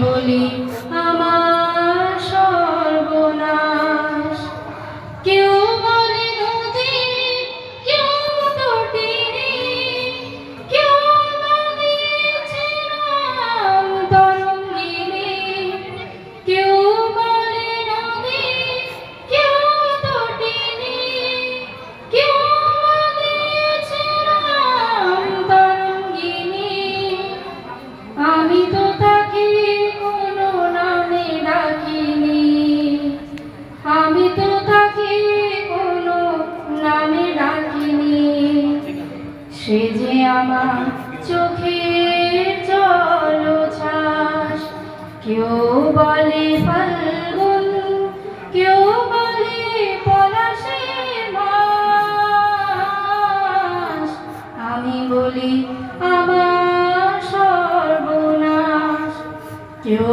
বলি আমার সর্বনাশ। কেউ বলে নদী, কেউ তটিনী, কেউ বলেছে নাম তরঙ্গিনী। কেউ বলে নদী, কেউ তটিনী, কেউ বলেছে নাম তরঙ্গিনী। আমি তো তাকে কোনো নামে ডাকিনি, আমি তো তাকে কোনো নামে ডাকিনি। সে যে আমার চোখের জলছাস। কেউ বলে ফাল্গুন, কেউ বলে পলাশের মাস। আমি বলি আমার সর্বনাশ। কেউ